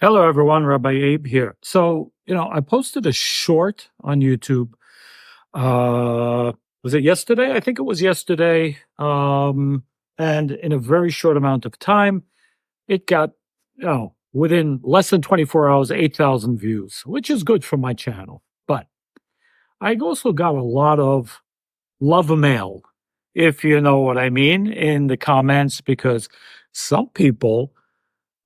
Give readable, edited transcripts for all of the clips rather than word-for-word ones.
Hello, everyone. Rabbi Abe here. I posted a short on YouTube. Uh, was it yesterday? I think it was yesterday. And in a very short amount of time, it got, within less than 24 hours, 8,000 views, which is good for my channel. But I also got a lot of love mail, if you know what I mean, in the comments, because some people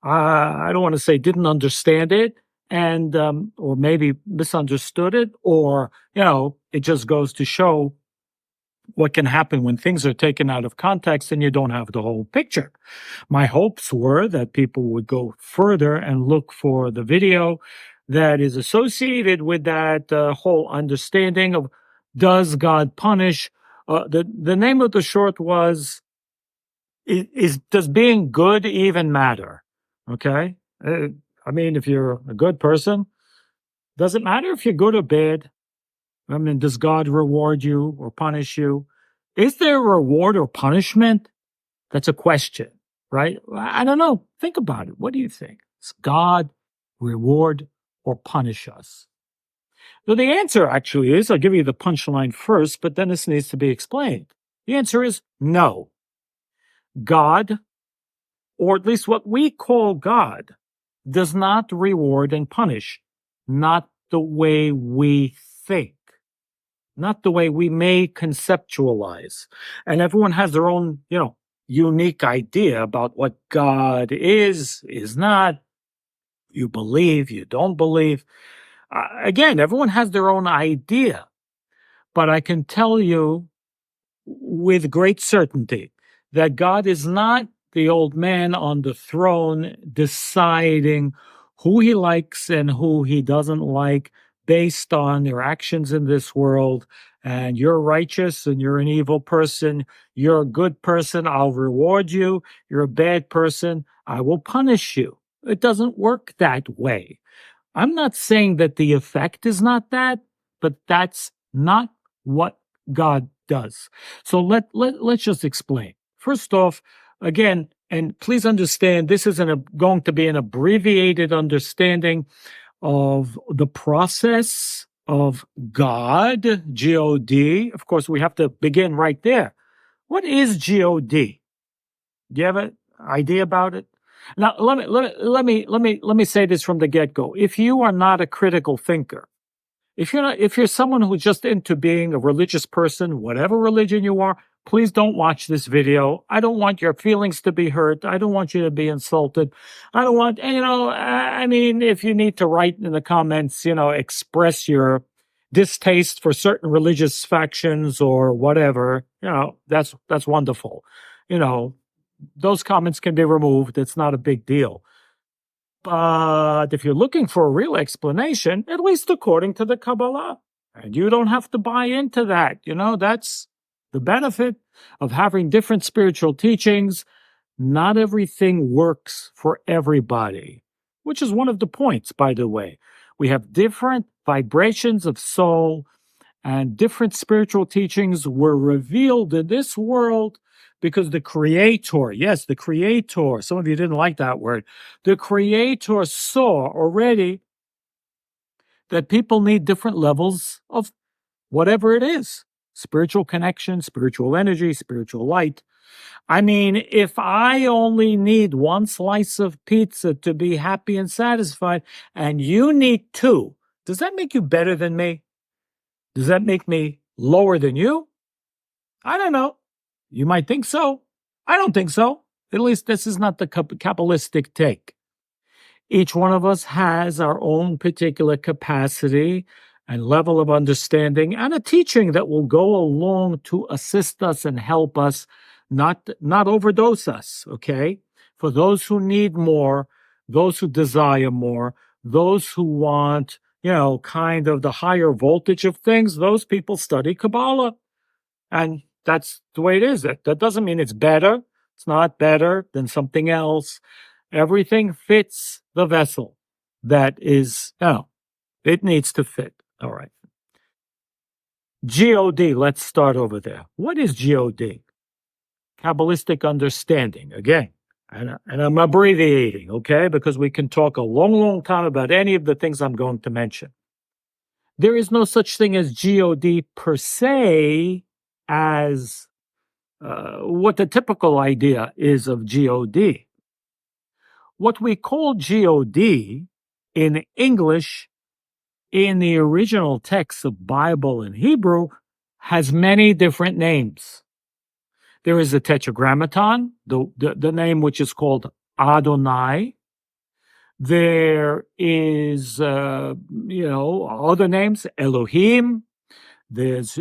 I don't want to say didn't understand it and or maybe misunderstood it, or it just goes to show what can happen when things are taken out of context and you don't have the whole picture. My hopes were that people would go further and look for the video that is associated with that whole understanding of, does God punish? The name of the short was, does being good even matter? Okay. I mean, if you're a good person, does it matter if you're good or bad? I mean, does God reward you or punish you? Is there a reward or punishment? That's a question, right? I don't know. Think about it. What do you think? Does God reward or punish us? So the answer actually is, I'll give you the punchline first, but then this needs to be explained. The answer is no. God, or at least what we call God, does not reward and punish, not the way we think, not the way we may conceptualize. And everyone has their own, unique idea about what God is not. You believe, you don't believe. Again, everyone has their own idea. But I can tell you with great certainty that God is not the old man on the throne deciding who he likes and who he doesn't like based on their actions in this world. And you're righteous and you're an evil person. You're a good person. I'll reward you. You're a bad person. I will punish you. It doesn't work that way. I'm not saying that the effect is not that, but that's not what God does. So let's just explain. First off, again, and please understand, this is going to be an abbreviated understanding of the process of God, G-O-D. Of course, we have to begin right there. What is G-O-D? Do you have an idea about it? Now, let me say this from the get-go. If you are not a critical thinker, if you're someone who's just into being a religious person, whatever religion you are, please don't watch this video. I don't want your feelings to be hurt. I don't want you to be insulted. I don't want, I mean, if you need to write in the comments, express your distaste for certain religious factions or whatever, that's wonderful. Those comments can be removed. It's not a big deal. But if you're looking for a real explanation, at least according to the Kabbalah, and you don't have to buy into that, that's the benefit of having different spiritual teachings. Not everything works for everybody, which is one of the points, by the way. We have different vibrations of soul, and different spiritual teachings were revealed in this world because the Creator, yes, the Creator, some of you didn't like that word, the Creator saw already that people need different levels of whatever it is, spiritual connection, spiritual energy, spiritual light. I mean, if I only need one slice of pizza to be happy and satisfied, and you need two, does that make you better than me? Does that make me lower than you? I don't know. You might think so. I don't think so. At least this is not the Kabbalistic take. Each one of us has our own particular capacity and level of understanding and a teaching that will go along to assist us and help us, not overdose us, okay? For those who need more, those who desire more, those who want, kind of the higher voltage of things, those people study Kabbalah. And that's the way it is. That doesn't mean it's better. It's not better than something else. Everything fits the vessel that is, it needs to fit. All right. G-O-D, let's start over there. What is G-O-D? Kabbalistic understanding. Again, And I'm abbreviating, okay, because we can talk a long, long time about any of the things I'm going to mention. There is no such thing as God per se as what the typical idea is of God. What we call God in English, in the original text of Bible and Hebrew, has many different names. There is the Tetragrammaton, the name which is called Adonai. There is, other names, Elohim. There's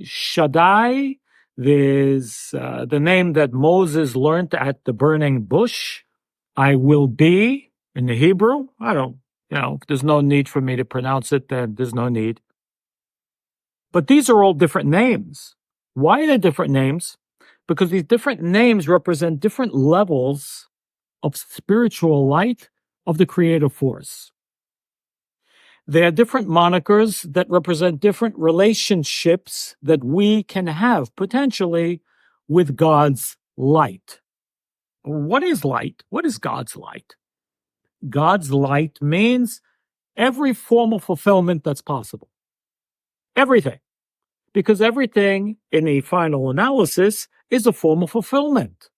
Shaddai. There's the name that Moses learned at the burning bush. I will be in the Hebrew. I don't, if there's no need for me to pronounce it, then there's no need. But these are all different names. Why are they different names? Because these different names represent different levels of spiritual light of the creative force. They are different monikers that represent different relationships that we can have potentially with God's light. What is light? What is God's light? God's light means every form of fulfillment that's possible. Everything. Because everything in the final analysis is a form of fulfillment.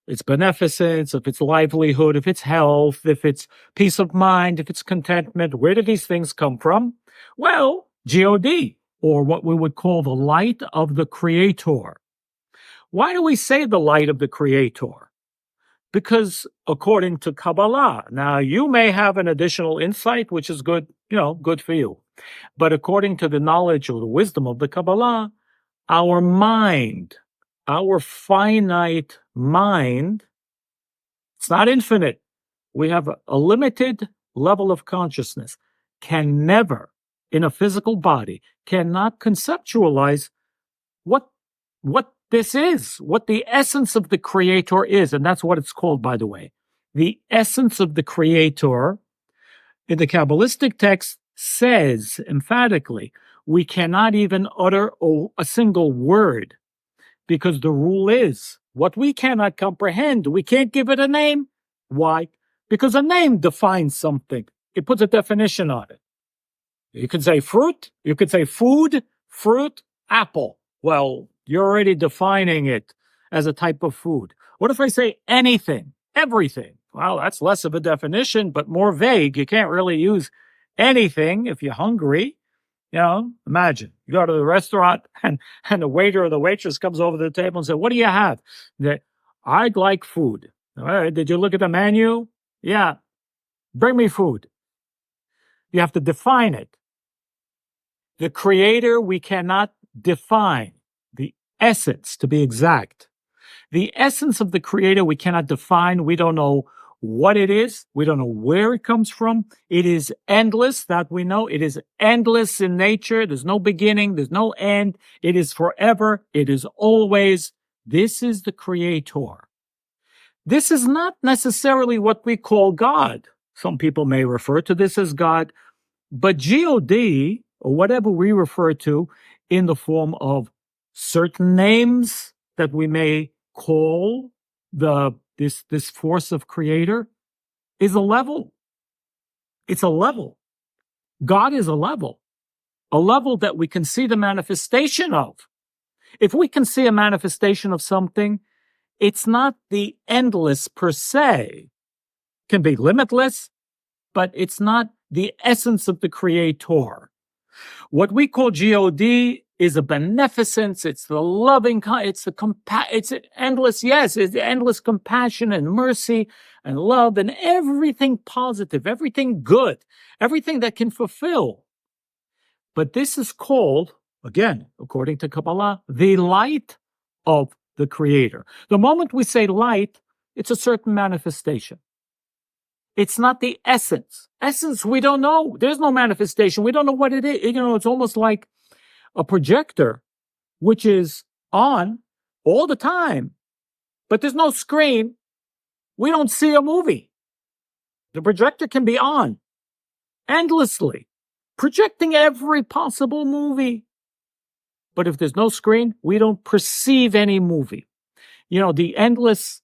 It's beneficence, if it's livelihood, if it's health, if it's peace of mind, if it's contentment. Where do these things come from? Well, God, or what we would call the light of the Creator. Why do we say the light of the Creator? Because according to Kabbalah, now you may have an additional insight, which is good, good for you. But according to the knowledge or the wisdom of the Kabbalah, our mind, our finite mind, it's not infinite. We have a limited level of consciousness, can never, in a physical body, cannot conceptualize what this is, what the essence of the Creator is. And that's what it's called, by the way. The essence of the Creator in the Kabbalistic text says emphatically, we cannot even utter a single word, because the rule is what we cannot comprehend, we can't give it a name. Why? Because a name defines something. It puts a definition on it. You could say fruit, you could say food, fruit, apple. Well, you're already defining it as a type of food. What if I say anything, everything? Well, that's less of a definition, but more vague. You can't really use anything if you're hungry. Imagine you go to the restaurant and the waiter or the waitress comes over to the table and says, "What do you have?" I'd like food. All right, did you look at the menu? Yeah. Bring me food. You have to define it. The Creator, we cannot define. The essence, to be exact. The essence of the Creator, we cannot define. We don't know what it is. We don't know where it comes from. It is endless, that we know. It is endless in nature. There's no beginning. There's no end. It is forever. It is always. This is the Creator. This is not necessarily what we call God. Some people may refer to this as God, but God, or whatever we refer to in the form of certain names that we may call this force of Creator, is a level. It's a level. God is a level that we can see the manifestation of. If we can see a manifestation of something, it's not the endless per se. It can be limitless, but it's not the essence of the Creator. What we call God is a beneficence. It's the loving, it's endless, yes, it's endless compassion and mercy and love and everything positive, everything good, everything that can fulfill. But this is called, again, according to Kabbalah, the light of the Creator. The moment we say light, it's a certain manifestation. It's not the essence. Essence, we don't know. There's no manifestation. We don't know what it is. It's almost like a projector, which is on all the time, but there's no screen. We don't see a movie. The projector can be on endlessly, projecting every possible movie. But if there's no screen, we don't perceive any movie. The endless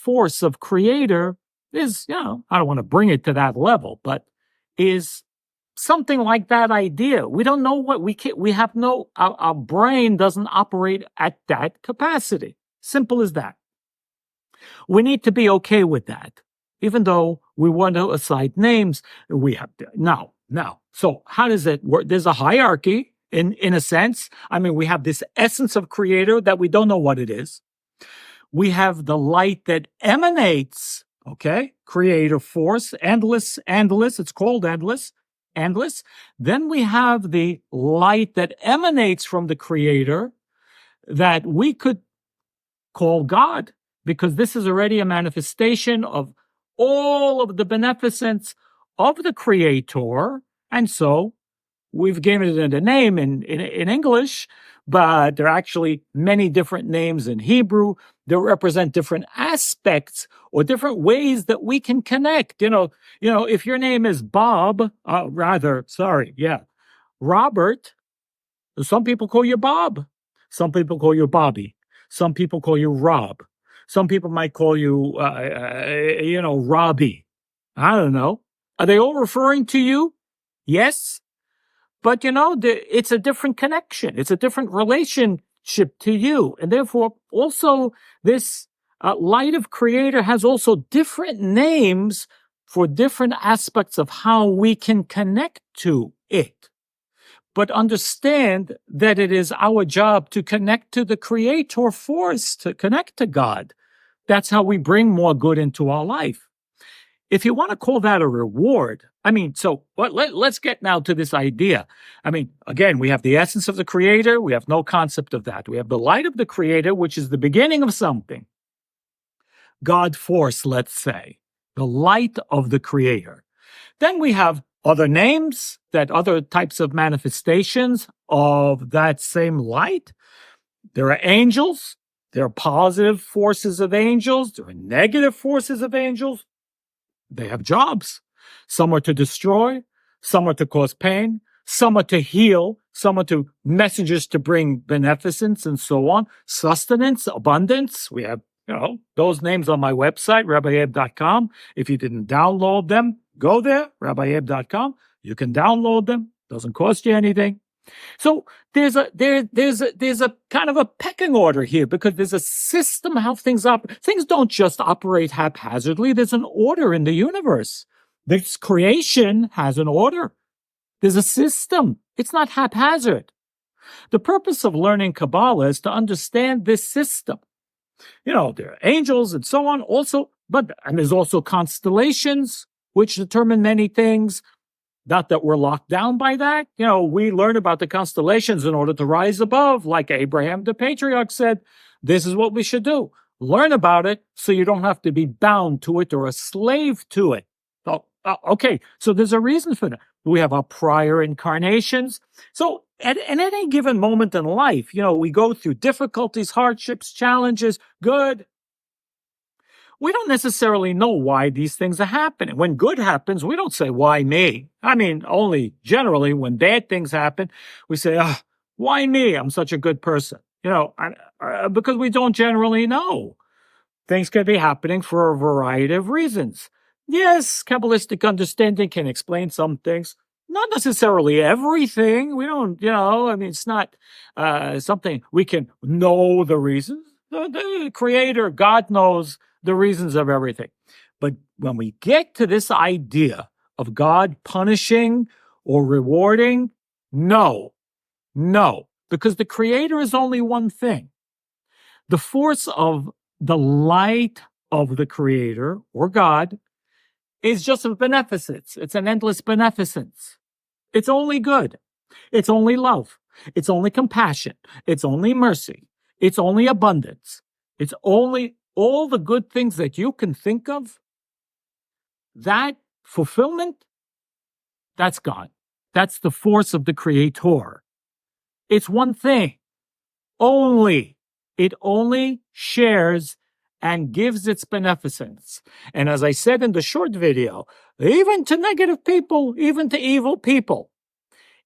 force of creator is, I don't want to bring it to that level, but is something like that idea. We don't know what we have no, our brain doesn't operate at that capacity. Simple as that. We need to be okay with that. Even though we want to assign names, we have to. Now. So how does it work? There's a hierarchy in a sense. I mean, we have this essence of creator that we don't know what it is. We have the light that emanates, creator force, endless, it's called endless. Then we have the light that emanates from the creator that we could call God, because this is already a manifestation of all of the beneficence of the creator. And so we've given it a name in English, but there are actually many different names in Hebrew that represent different aspects or different ways that we can connect. If your name is Bob, Robert, some people call you Bob. Some people call you Bobby. Some people call you Rob. Some people might call you, Robbie. I don't know. Are they all referring to you? Yes. But, it's a different connection. It's a different relationship to you. And therefore, also, this light of creator has also different names for different aspects of how we can connect to it. But understand that it is our job to connect to the creator force, to connect to God. That's how we bring more good into our life. If you want to call that a reward, let's get now to this idea. Again, we have the essence of the creator. We have no concept of that. We have the light of the creator, which is the beginning of something. God force, let's say, the light of the creator. Then we have other names, other types of manifestations of that same light. There are angels. There are positive forces of angels. There are negative forces of angels. They have jobs. Some are to destroy. Some are to cause pain. Some are to heal. Some are to messengers to bring beneficence and so on. Sustenance, abundance. We have, those names on my website, RabbiAbe.com. If you didn't download them, go there, RabbiAbe.com. You can download them. Doesn't cost you anything. So there's a kind of a pecking order here, because there's a system how things operate. Things don't just operate haphazardly. There's an order in the universe. This creation has an order. There's a system. It's not haphazard. The purpose of learning Kabbalah is to understand this system. There are angels and so on also, and there's also constellations, which determine many things. Not that we're locked down by that. We learn about the constellations in order to rise above. Like Abraham, the patriarch, said, this is what we should do. Learn about it so you don't have to be bound to it or a slave to it. So there's a reason for that. We have our prior incarnations. So at any given moment in life, we go through difficulties, hardships, challenges, good. We don't necessarily know why these things are happening. When good happens, we don't say, why me? Only generally when bad things happen, we say, why me? I'm such a good person. Because we don't generally know. Things can be happening for a variety of reasons. Yes, Kabbalistic understanding can explain some things. Not necessarily everything. We don't, it's not something we can know the reasons. The Creator, God, knows the reasons of everything. But when we get to this idea of God punishing or rewarding, no, because the Creator is only one thing. The force of the light of the Creator or God is just a beneficence. It's an endless beneficence. It's only good. It's only love. It's only compassion. It's only mercy. It's only abundance. It's only all the good things that you can think of. That fulfillment, that's God. That's the force of the Creator. It's one thing. Only. It only shares and gives its beneficence. And as I said in the short video, even to negative people, even to evil people,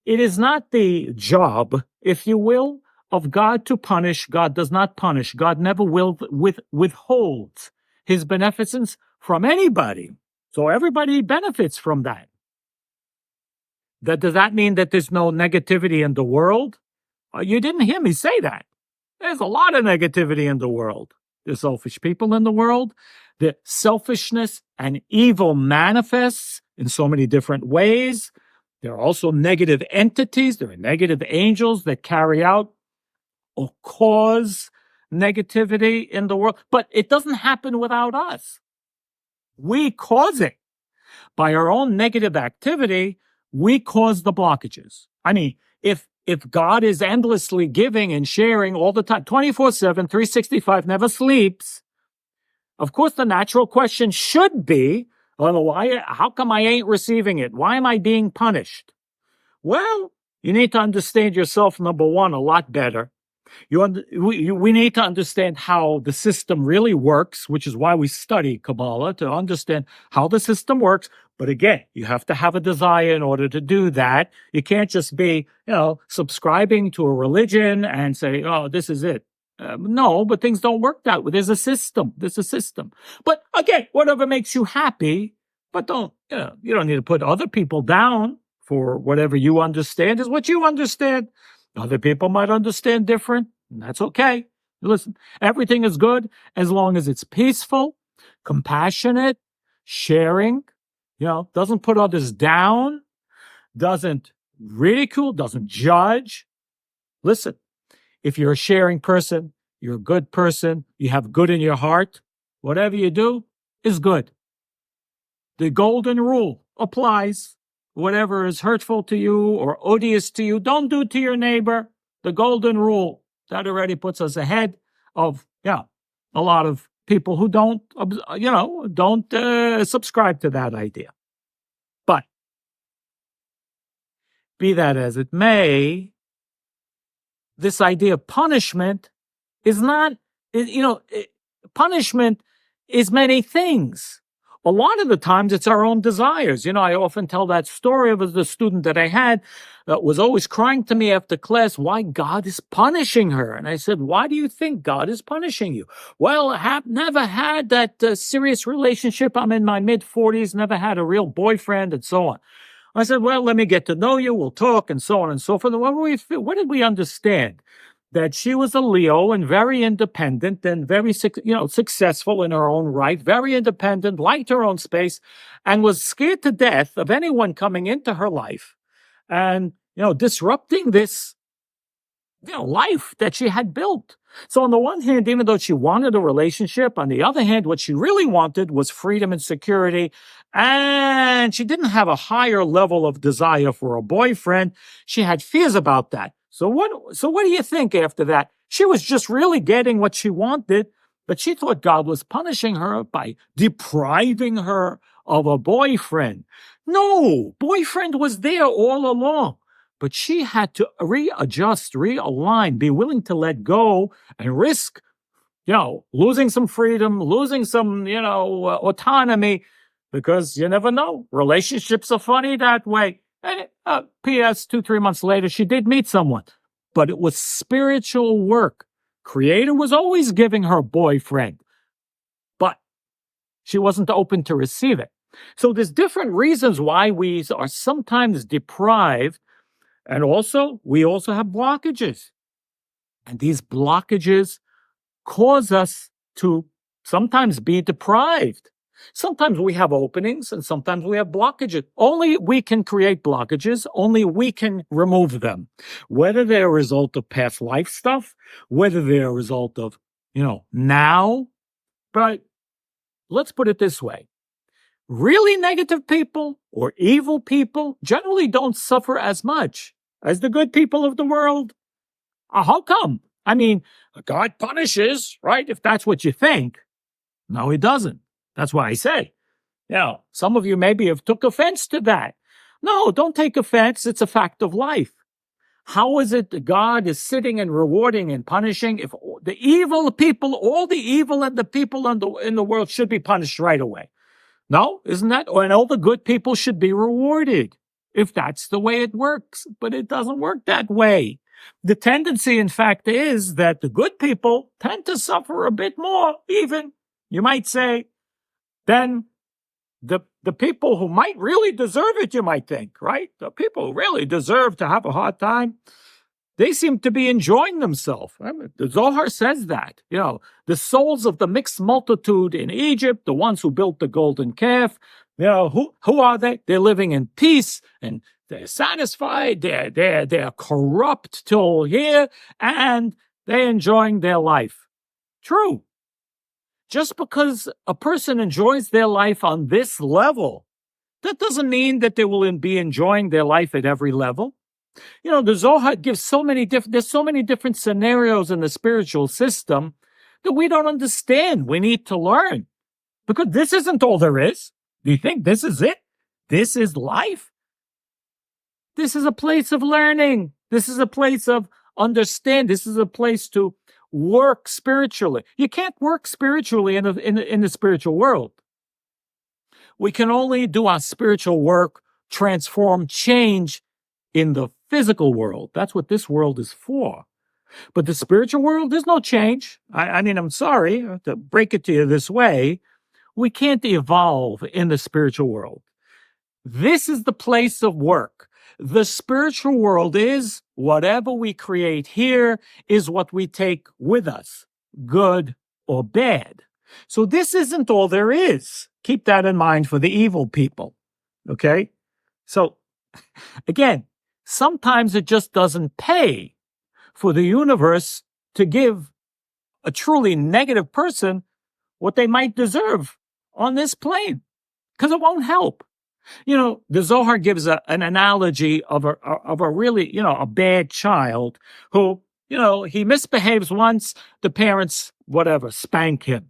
it is not the job, if you will, of God to punish. God does not punish. God never will withholds his beneficence from anybody. So everybody benefits from that. Does that mean that there's no negativity in the world? You didn't hear me say that. There's a lot of negativity in the world. There's selfish people in the world. The selfishness and evil manifests in so many different ways. There are also negative entities. There are negative angels that carry out or cause negativity in the world. But it doesn't happen without us. We cause it. By our own negative activity, we cause the blockages. I mean, if God is endlessly giving and sharing all the time, 24/7, 365, never sleeps, of course the natural question should be, well, how come I ain't receiving it? Why am I being punished? Well, you need to understand yourself, number one, a lot better. We need to understand how the system really works, which is why we study Kabbalah, to understand how the system works. But again, you have to have a desire in order to do that. You can't just be, subscribing to a religion and say, oh, this is it. No, but things don't work that way. There's a system. But again, whatever makes you happy, but you don't need to put other people down for whatever you understand is what you understand. Other people might understand different, and that's okay. Listen, everything is good as long as it's peaceful, compassionate, sharing, doesn't put others down, doesn't ridicule, doesn't judge. Listen, if you're a sharing person, you're a good person, you have good in your heart, whatever you do is good. The golden rule applies. Whatever is hurtful to you or odious to you, don't do to your neighbor. The golden rule. That already puts us ahead of, a lot of people who don't subscribe to that idea. But be that as it may, this idea of punishment is not, punishment is many things. A lot of the times it's our own desires. I often tell that story of the student that I had that was always crying to me after class why God is punishing her. And I said, why do you think God is punishing you? Well, I have never had that serious relationship. I'm in my mid-40s, never had a real boyfriend and so on. I said, well, let me get to know you. We'll talk and so on and so forth. What did we understand? That she was a Leo and very independent and very, successful in her own right, very independent, liked her own space, and was scared to death of anyone coming into her life and, disrupting this, life that she had built. So on the one hand, even though she wanted a relationship, on the other hand, what she really wanted was freedom and security. And she didn't have a higher level of desire for a boyfriend. She had fears about that. So what do you think after that? She was just really getting what she wanted, but she thought God was punishing her by depriving her of a boyfriend. No, boyfriend was there all along, but she had to readjust, realign, be willing to let go and risk, losing some freedom, losing some, autonomy, because you never know. Relationships are funny that way. And P.S. 2-3 months later, she did meet someone, but it was spiritual work. Creator was always giving her a boyfriend, but she wasn't open to receive it. So there's different reasons why we are sometimes deprived, and we also have blockages. And these blockages cause us to sometimes be deprived. Sometimes we have openings and sometimes we have blockages. Only we can create blockages. Only we can remove them. Whether they're a result of past life stuff, whether they're a result of, now. But let's put it this way. Really negative people or evil people generally don't suffer as much as the good people of the world. How come? I mean, God punishes, right? If that's what you think. No, he doesn't. That's why I say, some of you maybe have took offense to that. No, don't take offense. It's a fact of life. How is it that God is sitting and rewarding and punishing if the evil people, all the evil and the people in the world should be punished right away? No, isn't that? And all the good people should be rewarded if that's the way it works. But it doesn't work that way. The tendency, in fact, is that the good people tend to suffer a bit more even. You might say, then the people who might really deserve it, you might think, right? The people who really deserve to have a hard time, they seem to be enjoying themselves. I mean, the Zohar says that, the souls of the mixed multitude in Egypt, the ones who built the golden calf, who are they? They're living in peace and they're satisfied. They're corrupt till here and they're enjoying their life. True. Just because a person enjoys their life on this level, that doesn't mean that they will be enjoying their life at every level. The Zohar gives there's so many different scenarios in the spiritual system that we don't understand. We need to learn. Because this isn't all there is. Do you think this is it? This is life? This is a place of learning. This is a place of understand. This is a place to work spiritually. You can't work spiritually in the spiritual world. We can only do our spiritual work, transform, change in the physical world. That's what this world is for. But the spiritual world, there's no change. I mean, I'm sorry to break it to you this way. We can't evolve in the spiritual world. This is the place of work. The spiritual world is whatever we create here is what we take with us, good or bad. So this isn't all there is. Keep that in mind for the evil people. Okay? So, again, sometimes it just doesn't pay for the universe to give a truly negative person what they might deserve on this plane, because it won't help. The Zohar gives an analogy of a really, a bad child who, he misbehaves once, the parents, whatever, spank him.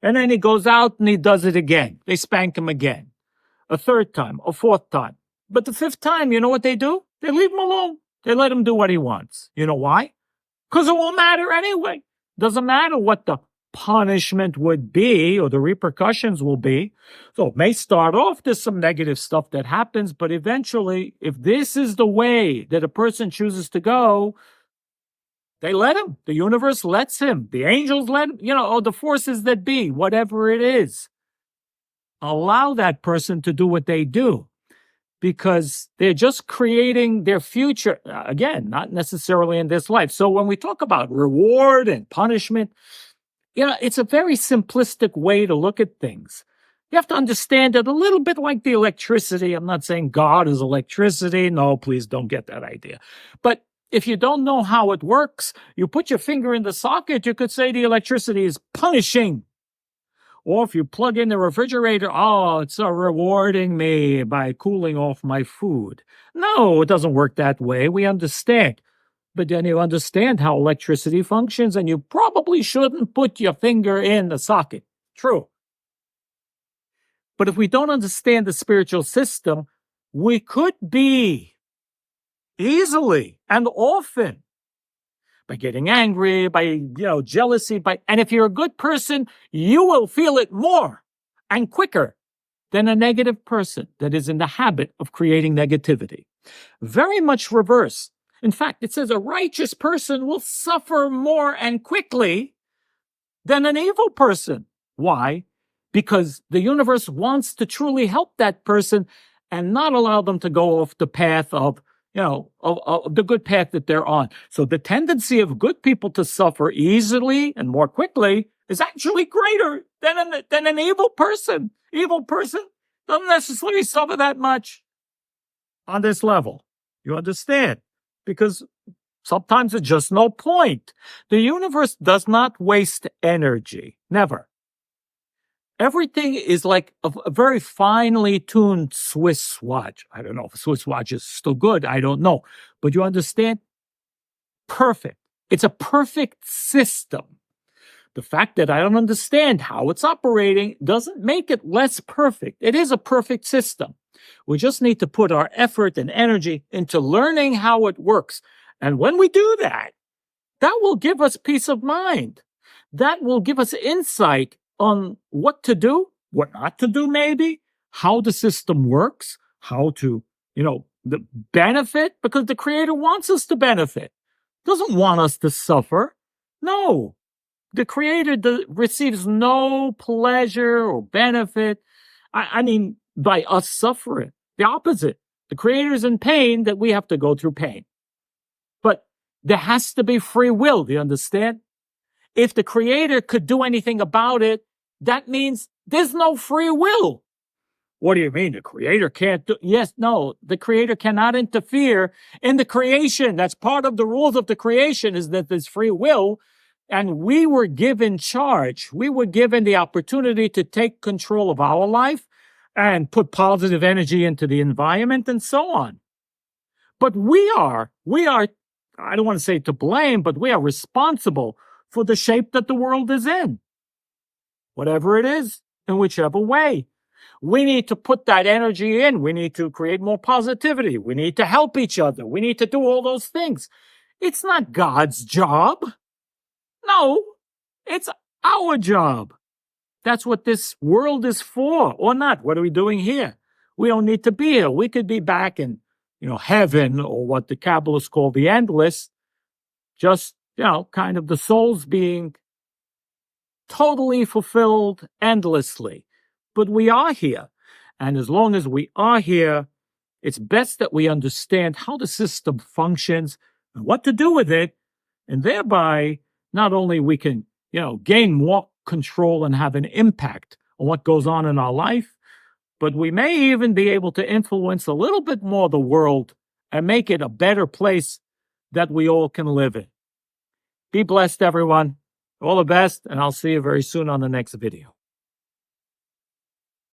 And then he goes out and he does it again. They spank him again. A third time, a fourth time. But the fifth time, you know what they do? They leave him alone. They let him do what he wants. You know why? Because it won't matter anyway. Doesn't matter what the punishment would be or the repercussions will be. So it may start off, there's some negative stuff that happens, but eventually, if this is the way that a person chooses to go, they let him. The universe lets him. The angels let him, or the forces that be, whatever it is. Allow that person to do what they do, because they're just creating their future. Again, not necessarily in this life. So when we talk about reward and punishment, it's a very simplistic way to look at things. You have to understand it a little bit like the electricity. I'm not saying God is electricity. No, please don't get that idea. But if you don't know how it works, you put your finger in the socket, you could say the electricity is punishing. Or if you plug in the refrigerator, it's rewarding me by cooling off my food. No, it doesn't work that way. We understand. But then you understand how electricity functions, and you probably shouldn't put your finger in the socket. True. But if we don't understand the spiritual system, we could be easily and often, by getting angry, by, jealousy, and if you're a good person, you will feel it more and quicker than a negative person that is in the habit of creating negativity. Very much reverse. In fact, it says a righteous person will suffer more and quickly than an evil person. Why? Because the universe wants to truly help that person and not allow them to go off the path of the good path that they're on. So the tendency of good people to suffer easily and more quickly is actually greater than an evil person. Evil person doesn't necessarily suffer that much on this level. You understand? Because sometimes it's just no point. The universe does not waste energy. Never. Everything is like a very finely tuned Swiss watch. I don't know if a Swiss watch is still good. I don't know. But you understand? Perfect. It's a perfect system. The fact that I don't understand how it's operating doesn't make it less perfect. It is a perfect system. We just need to put our effort and energy into learning how it works. And when we do that, that will give us peace of mind. That will give us insight on what to do, what not to do maybe, how the system works, how to, the benefit, because the Creator wants us to benefit. Doesn't want us to suffer. No. The Creator receives no pleasure or benefit, I mean, by us suffering. The opposite. The Creator's in pain that we have to go through pain. But there has to be free will, do you understand? If the Creator could do anything about it, that means there's no free will. What do you mean? The Creator can't do? Yes, no, the Creator cannot interfere in the creation. That's part of the rules of the creation, is that there's free will. And we were given charge. We were given the opportunity to take control of our life and put positive energy into the environment and so on. But we are, I don't want to say to blame, but we are responsible for the shape that the world is in. Whatever it is, in whichever way. We need to put that energy in. We need to create more positivity. We need to help each other. We need to do all those things. It's not God's job. No, it's our job. That's what this world is for, or not. What are we doing here? We don't need to be here. We could be back in, heaven, or what the Kabbalists call the endless. Just, kind of the souls being totally fulfilled endlessly. But we are here. And as long as we are here, it's best that we understand how the system functions and what to do with it. And thereby, not only we can, gain more control and have an impact on what goes on in our life, but we may even be able to influence a little bit more the world and make it a better place that we all can live in. Be blessed, everyone. All the best, and I'll see you very soon on the next video.